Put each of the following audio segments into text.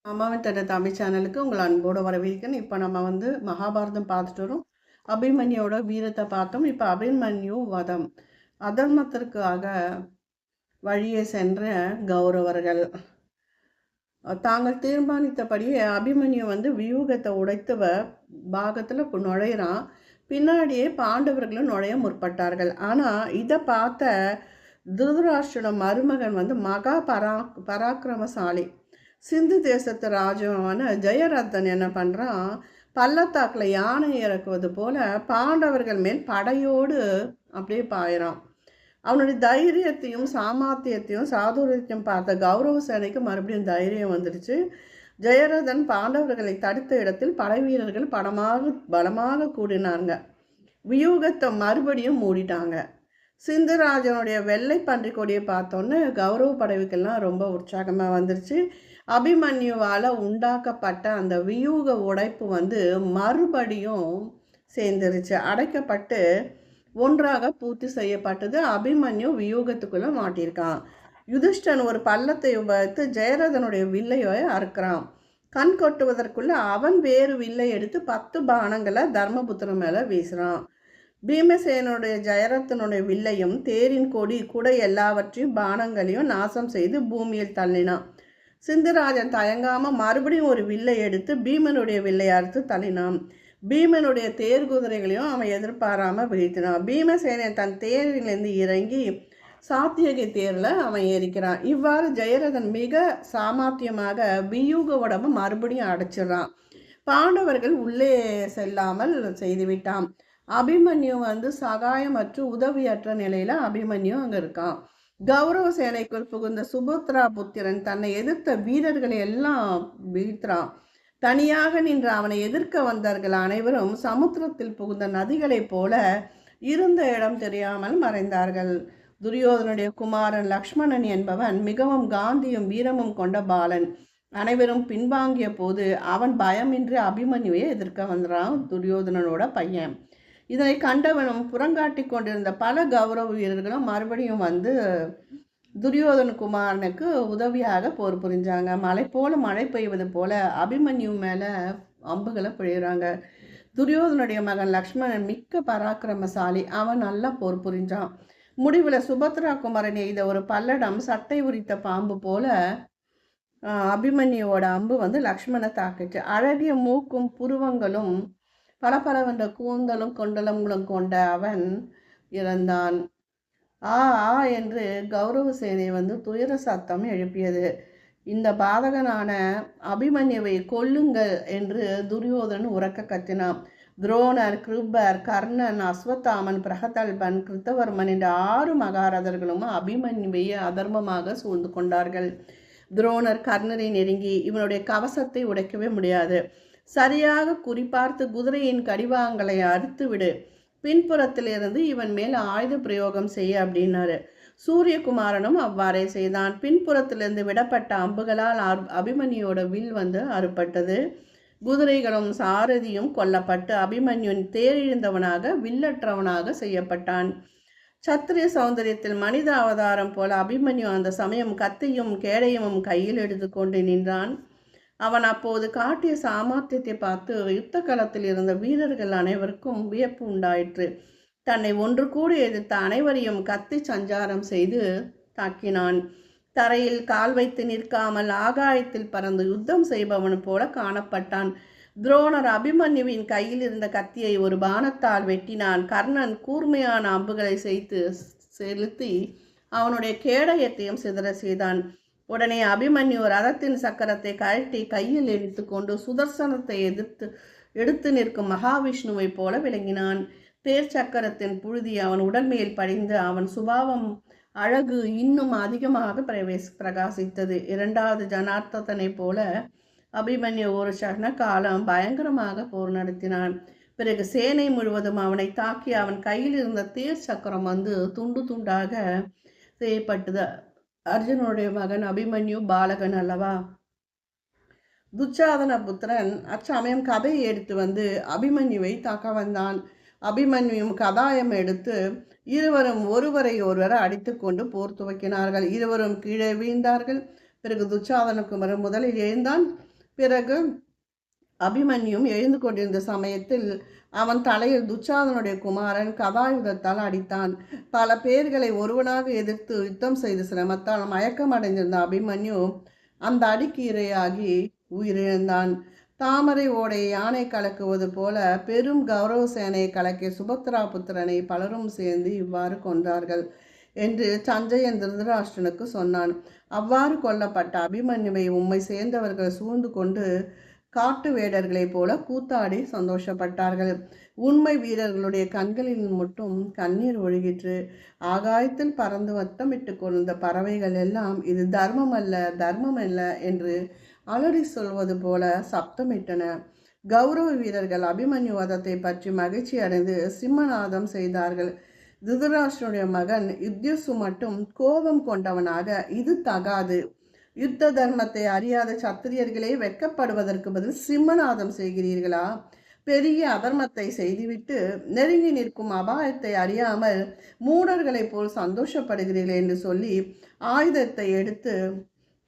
அம்மாவின் தன்னை தமிழ் சேனலுக்கு உங்களை அன்போடு வரவேற்கிறேன். இப்போ நம்ம மகாபாரதம் பார்த்துட்டு வரோம். அபிமன்யோட வீரத்தை பார்த்தோம். இப்போ அபிமன்யு வதம். அதர்மத்திற்காக வழியே சென்ற கௌரவர்கள் தாங்கள் தீர்மானித்தபடியே அபிமன்யு வியூகத்தை உடைத்தவ பாகத்தில் நுழையிறான். பின்னாடியே பாண்டவர்களும் நுழைய முற்பட்டார்கள். ஆனால் இதை பார்த்த திருதராஷ்டிரோட மருமகன் மகா பராக்கிரமசாலி சிந்து தேசத்து ராஜாவான ஜெயரத்தன் என்ன பண்ணுறான், பள்ளத்தாக்கில் யானை இறக்குவது போல பாண்டவர்கள் மேல் படையோடு அப்படியே பாயிறான். அவனுடைய தைரியத்தையும் சாமர்த்தியத்தையும் சாதுரியத்தையும் பார்த்த கௌரவ சேனைக்கு மறுபடியும் தைரியம் வந்துடுச்சு. ஜெயரதன் பாண்டவர்களை தடுத்த இடத்தில் படை வீரர்கள் பலமாக கூடினாங்க. வியூகத்தை மறுபடியும் மூடிட்டாங்க. சிந்துராஜனுடைய வெள்ளை பன்றி கொடியை பார்த்தோன்னே கௌரவ படைவுக்கெல்லாம் ரொம்ப உற்சாகமாக வந்துருச்சு. அபிமன்யுவால் உண்டாக்கப்பட்ட அந்த வியூக உடைப்பு மறுபடியும் சேர்ந்துருச்சு. அடைக்கப்பட்டு ஒன்றாக பூர்த்தி செய்யப்பட்டது. அபிமன்யு வியூகத்துக்குள்ளே மாட்டியிருக்கான். யுதிஷ்டன் ஒரு பள்ளத்தை உபயோகித்து ஜெயரதனுடைய வில்லையை அறுக்கிறான். கண் கொட்டுவதற்குள்ள அவன் வேறு வில்லை எடுத்து 10 பானங்களை தர்மபுத்திரம் மேலே வீசுகிறான். பீமசேனுடைய ஜெயரத்தனுடைய வில்லையும் தேரின் கொடி குடை எல்லாவற்றையும் பானங்களையும் நாசம் செய்து பூமியில் தள்ளினான். சிந்துராஜன் தயங்காமல் மறுபடியும் ஒரு வில்லை எடுத்து பீமனுடைய வில்லை அறுத்து தள்ளினான். பீமனுடைய தேர் குதிரைகளையும் அவன் எதிர்பாராமல் வீழ்த்தினான். பீமசேனன் தன் தேரிலிருந்து இறங்கி சாத்தியகை தேரில் அவன் ஏறிக்கிறான். இவ்வாறு ஜெயரதன் மிக சாமர்த்தியமாக வியூக உடம்பு மறுபடியும் அடைச்சிடறான். பாண்டவர்கள் உள்ளே செல்லாமல் செய்துவிட்டான். அபிமன்யு சகாயமற்று உதவியற்ற நிலையில் அபிமன்யு அங்கே இருக்கான். கௌரவ சேனைக்குள் புகுந்த சுபத்ரா புத்திரன் தன்னை எதிர்த்த வீரர்களை எல்லாம் வீழ்த்தான். தனியாக நின்று அவனை எதிர்க்க வந்தார்கள் அனைவரும் சமுத்திரத்தில் புகுந்த நதிகளைப் போல இருந்த இடம் தெரியாமல் மறைந்தார்கள். துரியோதனுடைய குமாரன் லக்ஷ்மணன் என்பவன் மிகவும் காந்தியும் வீரமும் கொண்ட பாலன். அனைவரும் பின்வாங்கிய போது அவன் பயமின்றி அபிமன்யுவை எதிர்க்க வந்தான். துரியோதனனோட பையன். இதனை கண்டவனும் புறங்காட்டி கொண்டிருந்த பல கௌரவ வீரர்களும் மறுபடியும் துரியோதன குமாரனுக்கு உதவியாக போர் புரிஞ்சாங்க. மழை போல மழை பெய்வது போல அபிமன்யு மேலே அம்புகளை பிழிகிறாங்க. துரியோதனுடைய மகன் லக்ஷ்மணன் மிக்க பராக்கிரமசாலி. அவன் நல்லா போர் புரிஞ்சான். முடிவில் சுபத்ரா குமாரன் எய்த ஒரு பல்லடம் சட்டை உரித்த பாம்பு போல அபிமன்யுவோட அம்பு லக்ஷ்மணனை தாக்குச்சு. அழகிய மூக்கும் புருவங்களும் பலபலவென்ற கூந்தலும் கொண்டலங்களும் கொண்ட அவன் இறந்தான். ஆ ஆ என்று கௌரவ சேனை துயர சத்தம் எழுப்பியது. இந்த பாதகனான அபிமன்யுவை கொல்லுங்கள் என்று துரியோதன் உறக்க கத்தினான். துரோணர், கிருபர், கர்ணன், அஸ்வத்தாமன், பிரகதல்பன், கிருத்தவர்மன் என்ற 6 மகாரதர்களும் அபிமன்யுவை அதர்மமாக சூழ்ந்து கொண்டார்கள். துரோணர் கர்ணரை நெருங்கி இவனுடைய கவசத்தை உடைக்கவே முடியாது, சரியாக குறிப்பார்த்து குதிரையின் கடிவாங்களை அறுத்து விடு, பின்புறத்திலிருந்து இவன் மேல் ஆயுத பிரயோகம் செய்ய அப்படின்னாரு. சூரியகுமாரனும் அவ்வாறே செய்தான். பின்புறத்திலிருந்து விடப்பட்ட அம்புகளால் அபிமன்யோட வில் அறுபட்டது. குதிரைகளும் சாரதியும் கொல்லப்பட்டு அபிமன்யுன் தேரிழந்தவனாக வில்லற்றவனாக செய்யப்பட்டான். சத்திரிய சௌந்தரியத்தில் மனித அவதாரம் போல அபிமன்யு அந்த சமயம் கத்தியும் கேடயமும் கையில் எடுத்துக்கொண்டு நின்றான். அவன் அப்போது காட்டிய சாமர்த்தியத்தை பார்த்து யுத்த களத்தில் இருந்த வீரர்கள் அனைவருக்கும் வியப்பு உண்டாயிற்று. தன்னை ஒன்று கூட எதிர்த்த அனைவரையும் கத்தி சஞ்சாரம் செய்து தாக்கினான். தரையில் கால் வைத்து நிற்காமல் ஆகாயத்தில் பறந்து யுத்தம் செய்பவன் போல காணப்பட்டான். துரோணர் அபிமன்யுவின் கையில் இருந்த கத்தியை ஒரு பானத்தால் வெட்டினான். கர்ணன் கூர்மையான அம்புகளை செலுத்தி அவனுடைய கேடயத்தையும் சிதற செய்தான். உடனே அபிமன்யு ரதத்தின் சக்கரத்தை கழட்டி கையில் எடுத்துக்கொண்டு சுதர்சனத்தை எடுத்து நிற்கும் மகாவிஷ்ணுவை போல விளங்கினான். தேர் சக்கரத்தின் புழுதி அவன் உடல் மேல் படிந்து அவன் சுபாவம் அழகு இன்னும் அதிகமாக பிரகாசித்தது. 2வது ஜனார்த்தனை போல அபிமன்யு ஒரு சகன காலம் பயங்கரமாக போர் நடத்தினான். பிறகு சேனை முழுவதும் அவனை தாக்கி அவன் கையில் இருந்த தேர் சக்கரம் துண்டு துண்டாக செய்யப்பட்டது. அர்ஜுனுடைய மகன் அபிமன்யு பாலகன் அல்லவா. துச்சாதன புத்திரன் அச்சமயம் கதையை எடுத்து அபிமன்யுவை தாக்க வந்தான். அபிமன்யும் கதாயம் எடுத்து இருவரும் ஒருவரை ஒருவர் அடித்து கொண்டு போர் துவக்கினார்கள். இருவரும் கீழே வீழ்ந்தார்கள். பிறகு துச்சாதன குமரன் முதலில் எழுந்தான். பிறகு அபிமன்யும் எழுந்து கொண்டிருந்த சமயத்தில் அவன் தலையில் துச்சாதனுடைய குமாரன் கதாயுதத்தால் அடித்தான். பல பேர்களை ஒருவனாக எதிர்த்து யுத்தம் செய்து சிரமத்தால் மயக்கம் அடைந்திருந்த அபிமன்யு அந்த அடிக்கு இரையாகி உயிரிழந்தான். தாமரை ஓடை யானை கலக்குவது போல பெரும் கௌரவ சேனையை கலக்கிய சுபத்ரா புத்திரனை பலரும் சேர்ந்து இவ்வாறு கொன்றார்கள் என்று சஞ்சயன் திருதராஷ்டிரனுக்கு சொன்னான். அவ்வாறு கொல்லப்பட்ட அபிமன்யுவை உம்மை சேர்ந்தவர்கள் சூழ்ந்து கொண்டு காட்டு வேடர்களைப் போல கூத்தாடி சந்தோஷப்பட்டார்கள். உண்மை வீரர்களுடைய கண்களில் மட்டும் கண்ணீர் ஒழுகிற்று. ஆகாயத்தில் பறந்து வட்டமிட்டு கொண்ட பறவைகள் எல்லாம் இது தர்மம் அல்ல, தர்மம் அல்ல என்று அலறி சொல்வது போல சப்தமிட்டன. கௌரவ வீரர்கள் அபிமன்யு வதத்தை பற்றி மகிழ்ச்சி அடைந்து சிம்மநாதம் செய்தார்கள். திருதராஷ்டிரனுடைய மகன் யுத்தியுசு மட்டும் கோபம் கொண்டவனாக, இது தகாது, யுத்த தர்மத்தை அறியாத சத்திரியர்களே வெட்கப்படுவதற்கு பதில் சிம்மநாதம் செய்கிறீர்களா? பெரிய அதர்மத்தை செய்துவிட்டு நெருங்கி நிற்கும் அபாயத்தை அறியாமல் மூடர்களைப் போல் சந்தோஷப்படுகிறீர்கள் என்று சொல்லி ஆயுதத்தை எடுத்து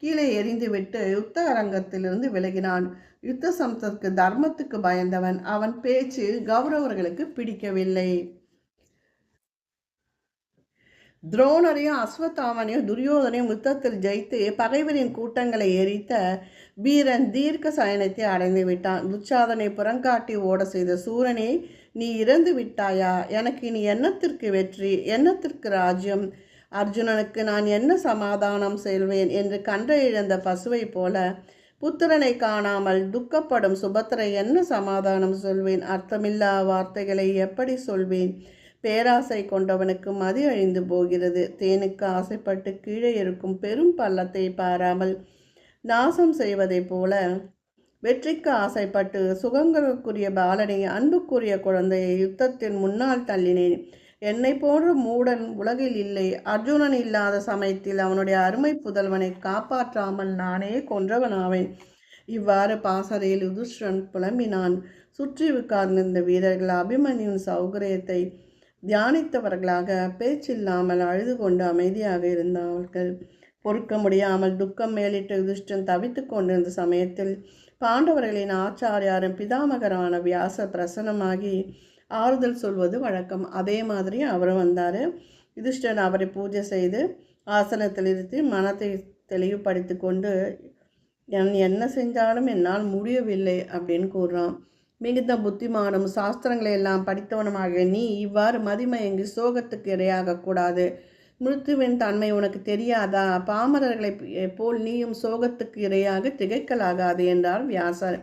கீழே எறிந்துவிட்டு யுத்த அரங்கத்திலிருந்து விலகினான். யுத்த சமத்துக்கு தர்மத்துக்கு பயந்தவன். அவன் பேச்சு கௌரவர்களுக்கு பிடிக்கவில்லை. துரோணரையும் அஸ்வத்தாமனையும் துரியோதனையும் யுத்தத்தில் ஜெயித்து பகைவரின் கூட்டங்களை எரித்த வீரன் தீர்க்க சயனத்தை அடைந்து விட்டான். துச்சாதனை புறங்காட்டி ஓட செய்த சூரனே, நீ இறந்து விட்டாயா? எனக்கு இனி என்னத்திற்கு வெற்றி, என்னத்திற்கு ராஜ்யம்? அர்ஜுனனுக்கு நான் என்ன சமாதானம் செய்வேன் என்று கன்று இழந்த பசுவை போல புத்திரனை காணாமல் துக்கப்படும் சுபத்திரை என்ன சமாதானம் சொல்வேன்? அர்த்தமில்லா வார்த்தைகளை எப்படி சொல்வேன்? பேராசை கொண்டவனுக்கு மதி அழிந்து போகிறது. தேனுக்கு ஆசைப்பட்டு கீழே இருக்கும் பெரும் பள்ளத்தை பாராமல் நாசம் செய்வதைப் போல வெற்றிக்கு ஆசைப்பட்டு சுகங்களுக்குரிய பாலனை, அன்புக்குரிய குழந்தையை யுத்தத்தின் முன்னால் தள்ளினேன். என்னை போன்ற மூடன் உலகில் இல்லை. அர்ஜுனன் இல்லாத சமயத்தில் அவனுடைய அருமை புதல்வனை காப்பாற்றாமல் நானே கொன்றவனாவேன். இவ்வாறு பாசறையில் யுதிஷ்டிரன் புலம்பினான். சுற்றி உட்கார்ந்திருந்த வீரர்கள் அபிமன்யுவின் சௌகரியத்தை தியானித்தவர்களாக பேச்சில்லாமல் அழுது கொண்டு அமைதியாக இருந்தார்கள். பொறுக்க முடியாமல் துக்கம் மேலிட்டு யுதிஷ்டன் தவித்து கொண்டிருந்த சமயத்தில் பாண்டவர்களின் ஆச்சாரியாரும் பிதாமகரான வியாசர் பிரசன்னமாகி ஆறுதல் சொல்வது வழக்கம். அதே மாதிரி அவரும் வந்தார். யுதிஷ்டன் அவரை பூஜை செய்து ஆசனத்தில் இருத்தி மனத்தை தெளிவுபடுத்தி கொண்டு, என்ன செஞ்சாலும் என்னால் முடியவில்லை அப்படின்னு கூறுறான். மிகுந்த புத்திமானும் சாஸ்திரங்களை எல்லாம் படித்தவனுமாக நீ இவ்வாறு மதிமயங்கி சோகத்துக்கு இரையாகக்கூடாது. மிருத்துவின் தன்மை உனக்கு தெரியாதா? பாமரர்களை போல் நீயும் சோகத்துக்கு இரையாக திகைக்கலாகாது என்றார் வியாசர்.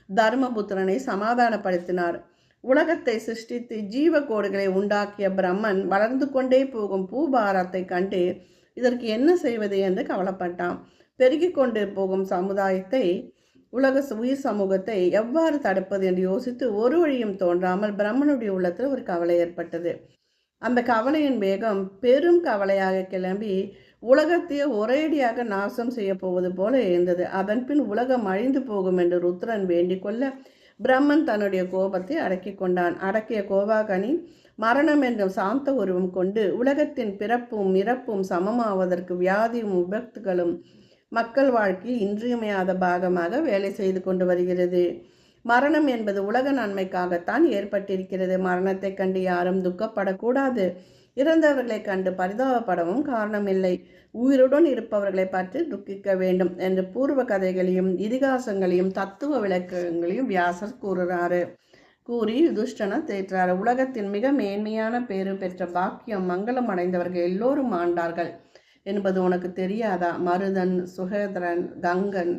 தர்மபுத்திரனை சமாதானப்படுத்தினார். உலகத்தை சிருஷ்டித்து ஜீவகோடுகளை உண்டாக்கிய பிரம்மன் வளர்ந்து கொண்டே போகும் பூபாரத்தை கண்டு இதற்கு என்ன செய்வது என்று கவலைப்பட்டான். பெருகி கொண்டு போகும் சமுதாயத்தை, உலக உயிர் சமூகத்தை எவ்வாறு தடுப்பது என்று யோசித்து ஒரு வழியும் தோன்றாமல் பிரம்மனுடைய உள்ளத்தில் ஒரு கவலை ஏற்பட்டது. அந்த கவலையின் வேகம் பெரும் கவலையாக கிளம்பி உலகத்தையே ஒரேடியாக நாசம் செய்ய போவது போல இருந்தது. அதன்பின் உலகம் அழிந்து போகும் என்று ருத்ரன் வேண்டிக் கொள்ள பிரம்மன் தன்னுடைய கோபத்தை அடக்கி கொண்டான். அடக்கிய கோபாகனி மரணம் என்றும் சாந்த உருவம் கொண்டு உலகத்தின் பிறப்பும் இறப்பும் சமமாவதற்கு வியாதியும் விபத்துகளும் மக்கள் வாழ்க்கையில் இன்றியமையாத பாகமாக வேலை செய்து கொண்டு வருகிறது. மரணம் என்பது உலக நன்மைக்காகத்தான் ஏற்பட்டிருக்கிறது. மரணத்தை கண்டு யாரும் துக்கப்படக்கூடாது. இறந்தவர்களை கண்டு பரிதாபப்படவும் காரணமில்லை. உயிருடன் இருப்பவர்களை பற்றி துக்கிக்க வேண்டும் என்று பூர்வ கதைகளையும் இதிகாசங்களையும் தத்துவ விளக்கங்களையும் வியாசர் கூறுறாரு. கூறி யுதிஷ்டனை தேற்றார். உலகத்தின் மிக மேன்மையான பேரு பெற்ற பாக்கியம் மங்களம் அடைந்தவர்கள் எல்லோரும் ஆண்டார்கள் என்பது உனக்கு தெரியாதா? மருதன், சுகேதரன், கங்கன்,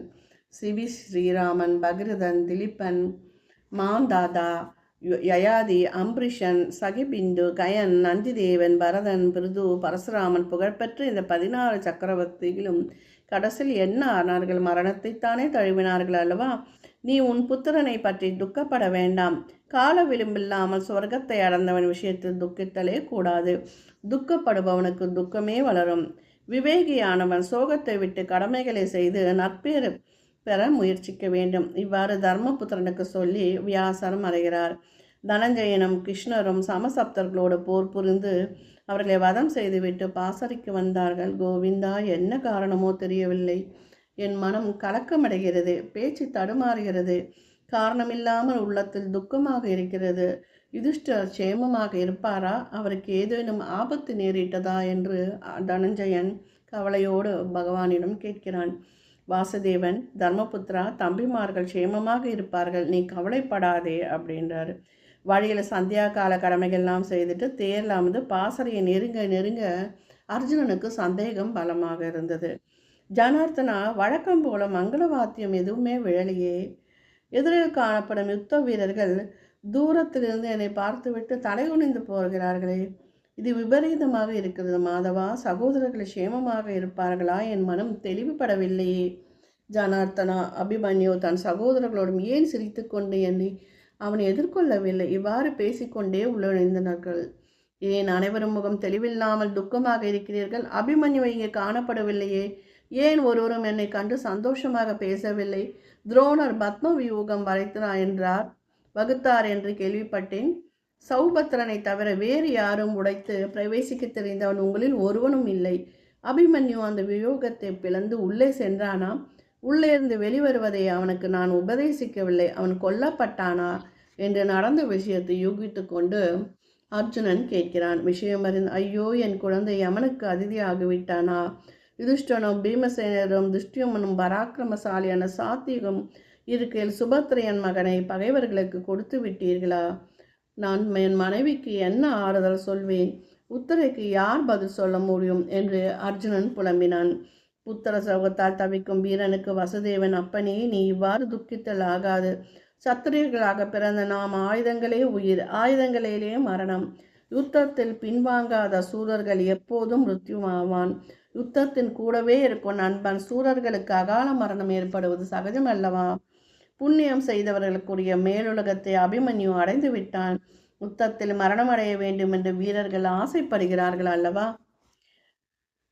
சிவி, ஸ்ரீராமன், பகிரதன், திலீபன், மாந்தாதா, யயாதி, அம்பரீஷன், சகிபிந்து, கயன், நந்திதேவன், பரதன், பிருது, பரசுராமன் புகழ்பெற்ற இந்த 16 சக்கரவர்த்திகளும் கடைசியில் என்ன ஆனார்கள்? மரணத்தைத்தானே தழுவினார்கள் அல்லவா? நீ உன் புத்திரனை பற்றி துக்கப்பட வேண்டாம். கால விளிம்பில்லாமல் சொர்க்கத்தை அடைந்தவன் விஷயத்தில் துக்கித்தலே கூடாது. துக்கப்படுபவனுக்கு துக்கமே வளரும். விவேகியானவன் சோகத்தை விட்டு கடமைகளை செய்து நற்பேறு பெற முயற்சிக்க வேண்டும். இவ்வாறு தர்மபுத்திரனுக்கு சொல்லி வியாசர் மறைகிறார். தனஞ்சயனும் கிருஷ்ணரும் சமசப்தர்களோடு போர் புரிந்து அவர்களை வதம் செய்துவிட்டு பாசறைக்கு வந்தார்கள். கோவிந்தா, என்ன காரணமோ தெரியவில்லை. என் மனம் கலக்கமடைகிறது, பேச்சு தடுமாறுகிறது, காரணமில்லாமல் உள்ளத்தில் துக்கமாக இருக்கிறது. யுதிஷ்டர் சேமமாக இருப்பாரா? அவருக்கு ஏதேனும் ஆபத்து நேரிட்டதா என்று தனஞ்சயன் கவலையோடு பகவானிடம் கேட்கிறான். வாசுதேவன், தர்மபுத்திரா, தம்பிமார்கள் சேமமாக இருப்பார்கள், நீ கவலைப்படாதே அப்படின்றாரு. வழியில் சந்தியா கால கடமைகள்லாம் செய்துட்டு தேரில் அமர்ந்து பாசறையை நெருங்க நெருங்க அர்ஜுனனுக்கு சந்தேகம் பலமாக இருந்தது. ஜனார்த்தனா, வழக்கம் போல மங்கள வாத்தியம் எதுவுமே விழலையே. எதிரில் காணப்படும் யுத்த வீரர்கள் தூரத்திலிருந்து என்னை பார்த்துவிட்டு தலைகுனிந்து போகிறார்களே, இது விபரீதமாக இருக்கிறது மாதவா. சகோதரர்கள் சேமமாக இருப்பார்களா? என் மனம் தெளிவுபடவில்லையே. ஜனார்த்தனா, அபிமன்யு தன் சகோதரர்களோடும் ஏன் சிரித்து கொண்டு என்னை அவன் எதிர்கொள்ளவில்லை. இவ்வாறு பேசிக்கொண்டே உள்ளிருந்தனர்கள். ஏன் அனைவரும் முகம் தெளிவில்லாமல் துக்கமாக இருக்கிறீர்கள்? அபிமன்யுவை இங்கே காணப்படவில்லையே. ஏன் ஒருவரும் என்னை கண்டு சந்தோஷமாக பேசவில்லை? துரோணர் பத்ம வியூகம் வகுத்தார் என்று கேள்விப்பட்டேன். சௌபத்திரனை தவிர வேறு யாரும் உடைத்து பிரவேசிக்க தெரிந்தவன் உங்களில் ஒருவனும் இல்லை. அபிமன்யு அந்த வியூகத்தை பிளந்து உள்ளே சென்றானாம். உள்ளே இருந்து வெளிவருவதை அவனுக்கு நான் உபதேசிக்கவில்லை. அவன் கொல்லப்பட்டானா என்று நடந்த விஷயத்தை யூகித்து கொண்டு அர்ஜுனன் கேட்கிறான். விஷயம் அறிந்து, ஐயோ, என் குழந்தை யமனுக்கு அதிதியாகிவிட்டானா? யுதிஷ்டனும் பீமசேனரும் துஷ்டியமனும் பராக்கிரமசாலியான சாத்தியகம் இருக்கையில் சுபத்திரையன் மகனை பகைவர்களுக்கு கொடுத்து விட்டீர்களா? நான் என் மனைவிக்கு என்ன ஆறுதல் சொல்வேன்? உத்தரைக்கு யார் பதில் சொல்ல முடியும் என்று அர்ஜுனன் புலம்பினான். புத்திர சோகத்தால் தவிக்கும் வீரனுக்கு வசுதேவன், அப்பனே, நீ இவ்வாறு துக்கித்தல் ஆகாது. சத்திரியர்களாக பிறந்த நாம் ஆயுதங்களே உயிர், ஆயுதங்களிலே மரணம். யுத்தத்தில் பின்வாங்காத சூரர்கள் எப்போதும் மிருத்யுமாவான். யுத்தத்தின் கூடவே இருக்கும் நண்பன் சூரர்களுக்கு அகால மரணம் ஏற்படுவது சகஜம் அல்லவா? புண்ணியம் செய்தவர்களுக்குரிய மேலுலகத்தை அபிமன்யு அடைந்து விட்டான். யுத்தத்தில் மரணமடைய வேண்டும் என்று வீரர்கள் ஆசைப்படுகிறார்கள் அல்லவா?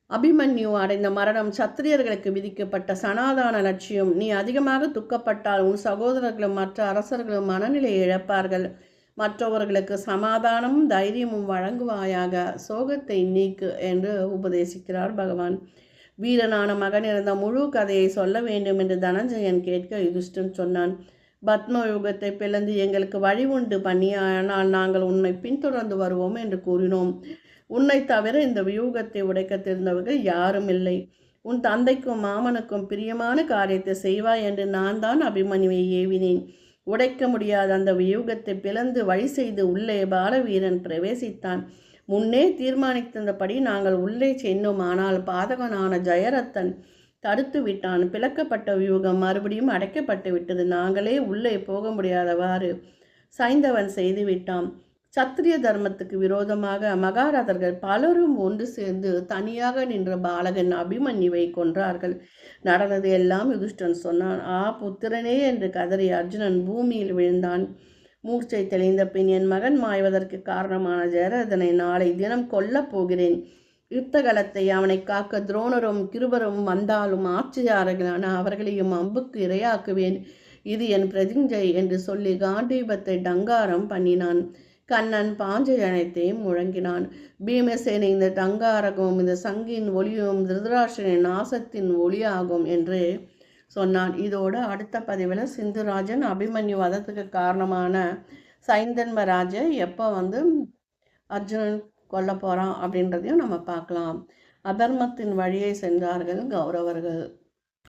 அபிமன்யு அடைந்த மரணம் சத்திரியர்களுக்கு விதிக்கப்பட்ட சனாதான லட்சியம். நீ அதிகமாக துக்கப்பட்டால் உன் சகோதரர்களும் மற்ற அரசர்களும் மனநிலையை இழப்பார்கள். மற்றவர்களுக்கு சமாதானமும் தைரியமும் வழங்குவாயாக, சோகத்தை நீக்கு என்று உபதேசிக்கிறார் பகவான். வீரனான மகன் இருந்த முழு கதையை சொல்ல வேண்டும் என்று தனஞ்சயன் கேட்க யுதிஷ்டன் சொன்னான். பத்ம யுகத்தை பிளந்து எங்களுக்கு வழி உண்டு பண்ணியானால் நாங்கள் உன்னை பின்தொடர்ந்து வருவோம் என்று கூறினோம். உன்னை தவிர இந்த வியூகத்தை உடைக்க தெரிந்தவர்கள் யாரும் இல்லை. உன் தந்தைக்கும் மாமனுக்கும் பிரியமான காரியத்தை செய்வாய் என்று நான் தான் அபிமன்யுவை ஏவினேன். உடைக்க முடியாத அந்த வியூகத்தை பிளந்து வழி செய்து உள்ளே பாலவீரன் பிரவேசித்தான். முன்னே தீர்மானித்தபடி நாங்கள் உள்ளே சென்னோம். ஆனால் பாதகனான ஜெயரத்தன் தடுத்து விட்டான். பிளக்கப்பட்ட வியூகம் மறுபடியும் அடைக்கப்பட்டு விட்டது. நாங்களே உள்ளே போக முடியாதவாறு சைந்தவன் செய்து விட்டான். சத்திரிய தர்மத்துக்கு விரோதமாக மகாரதர்கள் பலரும் ஒன்று சேர்ந்து தனியாக நின்ற பாலகன் அபிமன்யுவை கொன்றார்கள். நடந்தது எல்லாம் யுதிஷ்டன் சொன்னான். புத்திரனே என்று கதறி அர்ஜுனன் பூமியில் விழுந்தான். மூர்ச்சை தெளிந்த பின், என் மகன் மாய்வதற்கு காரணமான ஜெயரதனை நாளை தினம் கொல்லப் போகிறேன். யுத்த களத்தை அவனை காக்க துரோணரும் கிருபரும் வந்தாலும் ஆட்சியாளர்களான அவர்களையும் அம்புக்கு இரையாக்குவேன். இது என் பிரதிஞ்சை என்று சொல்லி காண்டீபத்தை டங்காரம் பண்ணினான். கண்ணன் பாஞ்சஜனத்தையும் முழங்கினான். பீமசேனை இந்த டங்காரகமும் இந்த சங்கின் ஒளியும் திருதராஷ்டிரனின் நாசத்தின் ஒளியாகும் என்று சொன்னான். இதோடு அடுத்த பதிவில் சிந்துராஜன் அபிமன்யு வதத்துக்கு காரணமான சைந்தன்மராஜை எப்போ அர்ஜுனன் கொல்ல போகிறான் அப்படின்றதையும் நம்ம பார்க்கலாம். அதர்மத்தின் வழியை சென்றார்கள் கௌரவர்கள்.